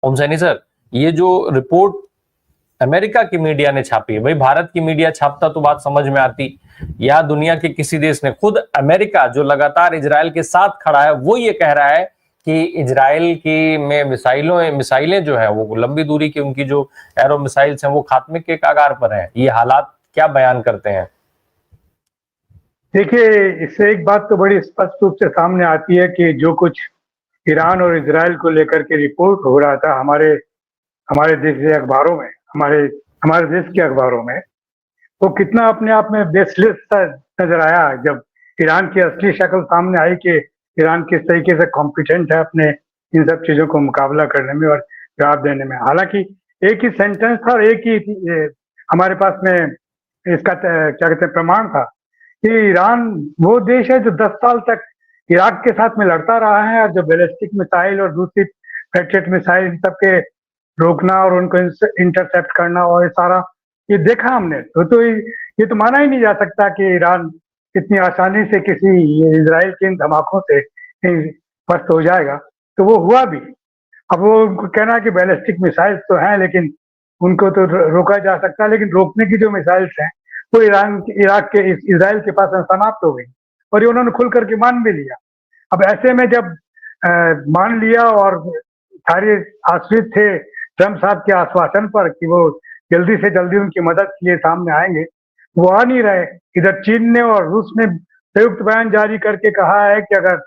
ओम Saini sir, ये जो report America की मीडिया ने छापी है, भाई भारत की मीडिया छापता तो बात समझ में आती, या दुनिया के किसी देश ने, खुद अमेरिका जो लगातार इजराइल के साथ खड़ा है वो ये कह रहा है कि इजराइल की में मिसाइलें जो है वो लंबी दूरी की, उनकी जो एरो मिसाइल्स हैं वो खात्मे के कगार पर हैं। ये हालात क्या बयान करते हैं? देखिए, इससे एक बात तो बड़ी स्पष्ट रूप से सामने आती है कि जो कुछ ईरान और इजराइल को लेकर के रिपोर्ट हो रहा था हमारे हमारे देश के अखबारों में, हमारे हमारे देश के अखबारों में, वो कितना अपने आप में बेसलेस सा नजर आया जब ईरान की असली शक्ल सामने आई कि ईरान किस तरीके से कॉम्पिटेंट है अपने इन सब चीजों को मुकाबला करने में और जवाब देने में। हालांकि एक ही सेंटेंस था और एक ही हमारे पास में इसका क्या कहते हैं प्रमाण था कि ईरान वो देश है जो 10 साल तक इराक के साथ में लड़ता रहा है, और जो बैलिस्टिक मिसाइल और दूसरी पैट्रियट मिसाइल इन सबके रोकना और उनको इंटरसेप्ट करना और ये सारा ये देखा हमने। ये तो माना ही नहीं जा सकता कि ईरान इतनी आसानी से किसी इजराइल के इन धमाकों से पस्त हो जाएगा। तो वो हुआ भी। अब वो उनको कहना है कि बैलिस्टिक मिसाइल्स तो हैं, लेकिन उनको तो रोका जा सकता है, लेकिन रोकने की जो मिसाइल्स हैं वो इराक के इसराइल के पास समाप्त हो गई, और ये उन्होंने खुल करके मान भी लिया। अब ऐसे में जब मान लिया और सारे आश्रित थे ट्रम्प साहब के आश्वासन पर कि वो जल्दी से जल्दी उनकी मदद के लिए सामने आएंगे, वो आ नहीं रहे। इधर चीन ने और रूस ने संयुक्त बयान जारी करके कहा है कि अगर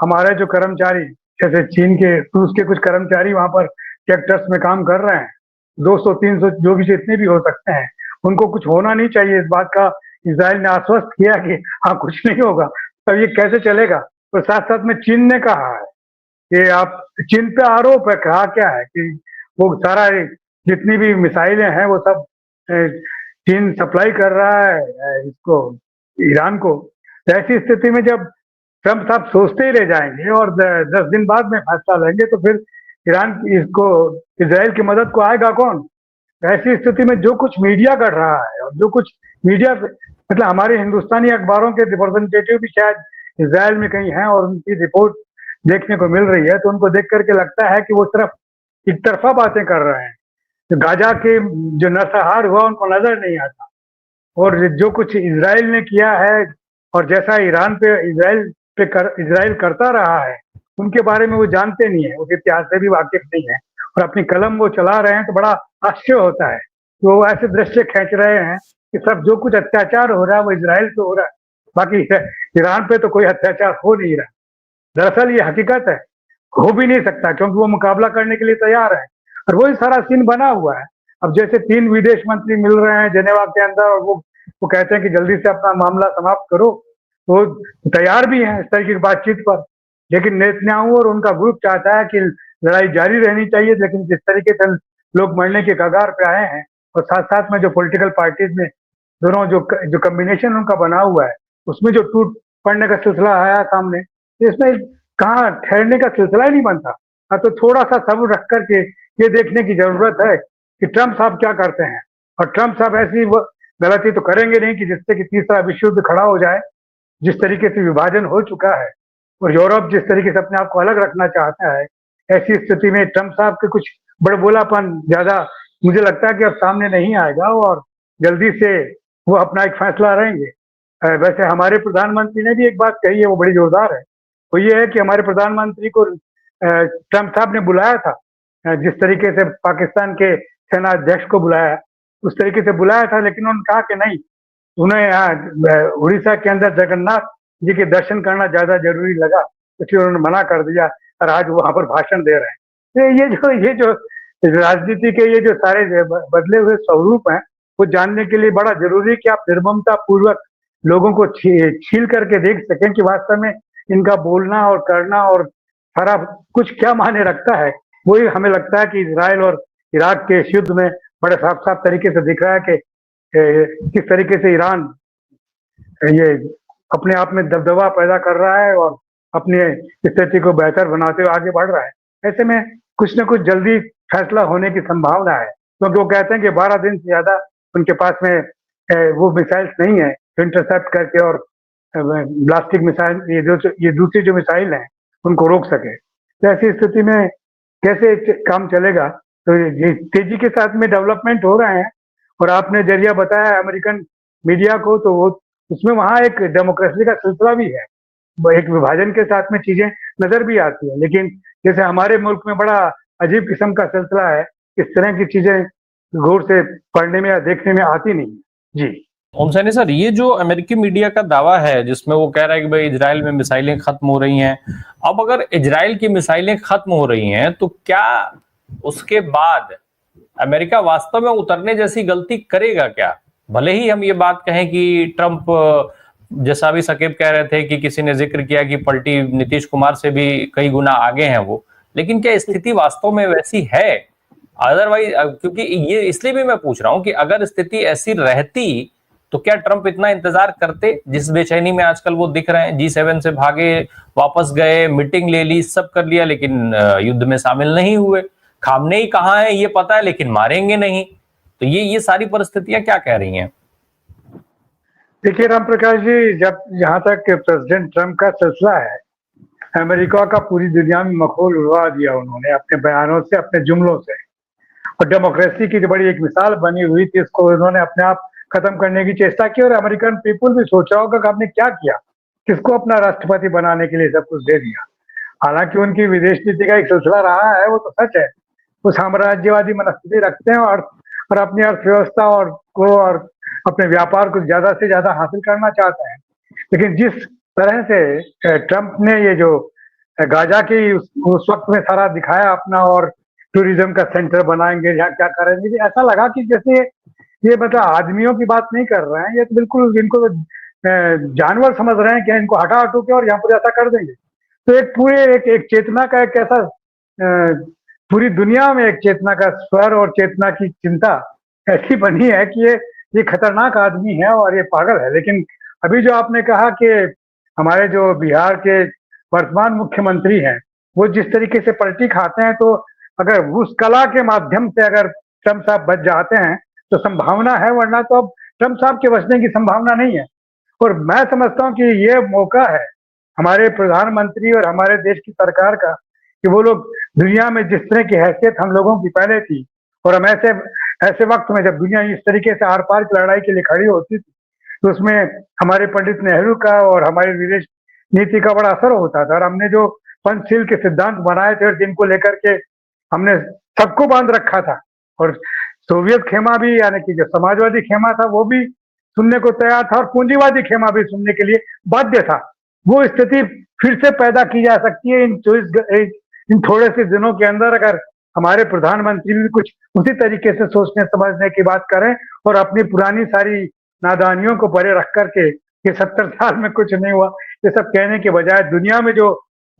हमारे जो कर्मचारी, जैसे चीन के रूस के कुछ कर्मचारी वहां पर सेक्टर्स में काम कर रहे हैं, 200-300 जो भी जितने भी हो सकते हैं, उनको कुछ होना नहीं चाहिए। इस बात का इसराइल ने आश्वस्त किया कि हाँ कुछ नहीं होगा। तब ये कैसे चलेगा? तो साथ साथ में चीन ने कहा है कि आप, चीन पे आरोप है, कहा क्या है कि वो सारा जितनी भी मिसाइलें हैं वो सब चीन सप्लाई कर रहा है इसको, ईरान को। तो ऐसी स्थिति में जब ट्रम्प साहब सोचते ही रह जाएंगे और 10 दिन बाद में फैसला लेंगे, तो फिर ईरान इसको, इसराइल की मदद को आएगा कौन? ऐसी स्थिति में जो कुछ मीडिया कर रहा है और जो कुछ मीडिया मतलब हमारे हिंदुस्तानी अखबारों के रिप्रेजेंटेटिव भी शायद इसराइल में कहीं हैं और उनकी रिपोर्ट देखने को मिल रही है, तो उनको देख करके लगता है कि वो सिर्फ एक तरफा बातें कर रहे हैं। तो गाजा के जो नरसंहार हुआ उनको नजर नहीं आता, और जो कुछ इसराइल ने किया है और जैसा ईरान पे इसराइल करता रहा है, उनके बारे में वो जानते नहीं है, उस इतिहास से भी वाकिफ नहीं है, और अपनी कलम वो चला रहे हैं। तो बड़ा आश्चर्य होता है। वो ऐसे दृश्य खींच रहे हैं कि सब जो कुछ अत्याचार हो रहा है वो इसराइल पे हो रहा है, बाकी ईरान पे तो कोई अत्याचार हो नहीं रहा। दरअसल ये हकीकत है, हो भी नहीं सकता, क्योंकि वो मुकाबला करने के लिए तैयार है, और वही सारा सीन बना हुआ है। अब जैसे 3 विदेश मंत्री मिल रहे हैं जेनेवा के अंदर, और वो कहते हैं कि जल्दी से अपना मामला समाप्त करो, वो तैयार भी हैं इस तरह की बातचीत पर। लेकिन नेतन्याहू और उनका ग्रुप चाहता है कि लड़ाई जारी रहनी चाहिए, लेकिन जिस तरीके से लोग मरने के कगार पे आए हैं, और साथ साथ में जो पॉलिटिकल पार्टीज में दोनों जो कम्बिनेशन उनका बना हुआ है, उसमें जो टूट पड़ने का सिलसिला आया सामने, तो इसमें कहाँ ठहरने का सिलसिला ही नहीं बनता। हाँ, तो थोड़ा सा सब्र रख करके ये देखने की जरूरत है कि ट्रम्प साहब क्या करते हैं। और ट्रम्प साहब ऐसी गलती तो करेंगे नहीं कि जिससे कि तीसरा विश्व युद्ध खड़ा हो जाए। जिस तरीके से विभाजन हो चुका है और यूरोप जिस तरीके से अपने आप को अलग रखना चाहता है, ऐसी स्थिति में ट्रम्प साहब के कुछ बड़बोलापन ज्यादा मुझे लगता है कि अब सामने नहीं आएगा, और जल्दी से वो अपना एक फैसला रहेंगे। वैसे हमारे प्रधानमंत्री ने भी एक बात कही है, वो बड़ी जोरदार है। वो ये है कि हमारे प्रधानमंत्री को ट्रम्प साहब ने बुलाया था, जिस तरीके से पाकिस्तान के सेना अध्यक्ष को बुलाया, उस तरीके से बुलाया था, लेकिन उन्होंने कहा कि नहीं, उन्हें यहाँ उड़ीसा के अंदर जगन्नाथ जी के दर्शन करना ज्यादा जरूरी लगा, इसलिए उन्होंने मना कर दिया, और आज वहां पर भाषण दे रहे हैं। तो ये जो राजनीति के ये जो सारे बदले हुए स्वरूप हैं, वो जानने के लिए बड़ा जरूरी है कि आप निर्ममता पूर्वक लोगों को छील करके देख सकें कि वास्तव में इनका बोलना और करना और सारा कुछ क्या मायने रखता है। वही हमें लगता है कि इसराइल और इराक के इस युद्ध में बड़े साफ साफ तरीके से दिख रहा है कि किस तरीके से ईरान ये अपने आप में दबदबा पैदा कर रहा है और अपनी स्थिति को बेहतर बनाते हुए आगे बढ़ रहा है। ऐसे में कुछ न कुछ जल्दी फैसला होने की संभावना है, क्योंकि वो कहते हैं कि 12 दिन से ज्यादा उनके पास में वो मिसाइल्स नहीं है जो इंटरसेप्ट करके और ब्लास्टिक मिसाइल, ये दूसरी जो मिसाइल हैं उनको रोक सके। तो ऐसी स्थिति में कैसे काम चलेगा। तो ये तेजी के साथ में डेवलपमेंट हो रहे हैं। और आपने जरिया बताया अमेरिकन मीडिया को, तो वो उसमें वहाँ एक डेमोक्रेसी का सिलसिला भी है, एक विभाजन के साथ में चीजें नजर भी आती है। लेकिन जैसे हमारे मुल्क में बड़ा अजीब किस्म का सिलसिला है, इस तरह की चीजें गौर से पढ़ने में या देखने में आती नहीं। जी ओम सैनी सर, ये जो अमेरिकी मीडिया का दावा है जिसमें वो कह रहा है कि भाई इजराइल में मिसाइलें खत्म हो रही हैं, अब अगर इजराइल की मिसाइलें खत्म हो रही हैं तो क्या उसके बाद अमेरिका वास्तव में उतरने जैसी गलती करेगा क्या? भले ही हम ये बात कहें कि ट्रंप, जैसा भी सकीब कह रहे थे कि किसी ने जिक्र किया कि पलटी नीतीश कुमार से भी कई गुना आगे हैं वो, लेकिन क्या स्थिति वास्तव में वैसी है? अदरवाइज, क्योंकि ये इसलिए भी मैं पूछ रहा हूं कि अगर स्थिति ऐसी रहती तो क्या ट्रंप इतना इंतजार करते? जिस बेचैनी में आजकल वो दिख रहे हैं, G7 से भागे, वापस गए, मीटिंग ले ली, सब कर लिया, लेकिन युद्ध में शामिल नहीं हुए। खामनेई कहाँ है ये पता है, लेकिन मारेंगे नहीं। तो ये सारी परिस्थितियां क्या कह रही हैं? देखिए राम प्रकाश जी, जब जहां तक प्रेसिडेंट ट्रंप का सिलसिला है, अमेरिका का पूरी दुनिया में मखौल उड़वा दिया उन्होंने अपने बयानों से, अपने जुमलों से। और डेमोक्रेसी की जो बड़ी एक मिसाल बनी हुई थी, इसको उन्होंने अपने आप खत्म करने की चेष्टा की। और अमेरिकन पीपुल भी सोच रहा होगा कि आपने क्या किया, किसको अपना राष्ट्रपति बनाने के लिए सब कुछ दे दिया। हालांकि उनकी विदेश नीति का एक सिलसिला रहा है, वो तो सच है। वो साम्राज्यवादी मनस्थिति रखते हैं और अपनी अर्थव्यवस्था और अपने व्यापार को ज्यादा से ज्यादा हासिल करना चाहते हैं। लेकिन जिस तरह से ट्रंप ने ये जो गाजा की उस वक्त में सारा दिखाया अपना, और टूरिज्म का सेंटर बनाएंगे, यहाँ क्या करेंगे, ऐसा लगा कि जैसे ये मतलब आदमियों की बात नहीं कर रहे हैं, ये तो बिल्कुल इनको जानवर समझ रहे हैं कि इनको हटा हटो के और यहाँ पर ऐसा कर देंगे। तो एक पूरे एक चेतना का एक ऐसा पूरी दुनिया में एक चेतना का स्वर और चेतना की चिंता ऐसी बनी है कि ये खतरनाक आदमी है और ये पागल है। लेकिन अभी जो आपने कहा कि हमारे जो बिहार के वर्तमान मुख्यमंत्री हैं, वो जिस तरीके से पलटी खाते हैं, तो अगर उस कला के माध्यम से अगर ट्रंप साहब बच जाते हैं तो संभावना है, वरना तो अब ट्रंप साहब के बचने की संभावना नहीं है। और मैं समझता हूँ कि ये मौका है हमारे प्रधानमंत्री और हमारे देश की सरकार का, कि वो लोग दुनिया में जिस तरह की हैसियत हम लोगों की पहले थी, और हम ऐसे वक्त में जब दुनिया इस तरीके से आर पार की लड़ाई के लिए खड़ी होती थी, तो उसमें हमारे पंडित नेहरू का और हमारी विदेश नीति का बड़ा असर होता था। और हमने जो पंचशील के सिद्धांत बनाए थे और जिनको लेकर के हमने सबको बांध रखा था, और सोवियत खेमा भी, यानी कि जो समाजवादी खेमा था वो भी सुनने को तैयार था, और पूंजीवादी खेमा भी सुनने के लिए बाध्य था। वो स्थिति फिर से पैदा की जा सकती है इन थोड़े से दिनों के अंदर, अगर हमारे प्रधानमंत्री भी कुछ उसी तरीके से सोचने समझने की बात करें और अपनी पुरानी सारी नादानियों को परे रख करके कि 70 साल में कुछ नहीं हुआ, ये सब कहने के बजाय दुनिया में जो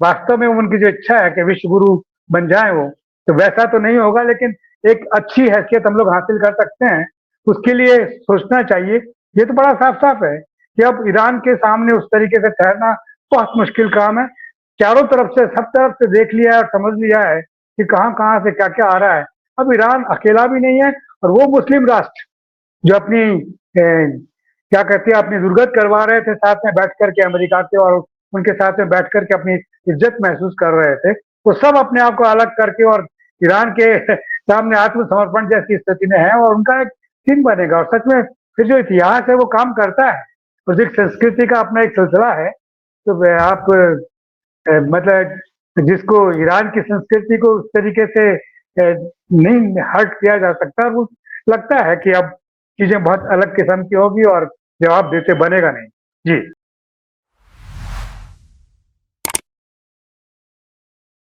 वास्तव में उनकी जो इच्छा है कि विश्व गुरु बन जाए, वो तो वैसा तो नहीं होगा, लेकिन एक अच्छी हैसियत हम लोग हासिल कर सकते हैं, उसके लिए सोचना चाहिए। ये तो बड़ा साफ साफ है कि अब ईरान के सामने उस तरीके से ठहरना बहुत मुश्किल काम है। चारों तरफ से, सब तरफ से देख लिया है और समझ लिया है कि कहाँ कहाँ से क्या क्या आ रहा है। अब ईरान अकेला भी नहीं है, और वो मुस्लिम राष्ट्र जो अपनी क्या कहते हैं, अपनी दुर्गत करवा रहे थे साथ में बैठ करके अमेरिका के, और उनके साथ में बैठ करके अपनी इज्जत महसूस कर रहे थे, वो सब अपने आप को अलग करके और ईरान के सामने आत्मसमर्पण जैसी स्थिति में है, और उनका एक चिन्ह बनेगा। और सच में फिर जो इतिहास है वो काम करता है, और जो संस्कृति का अपना एक सिलसिला है, तो आप मतलब जिसको ईरान की संस्कृति को उस तरीके से नहीं हर्ट किया जा सकता, वो लगता है कि अब चीजें बहुत अलग किस्म की होगी और जवाब देते बनेगा नहीं। जी।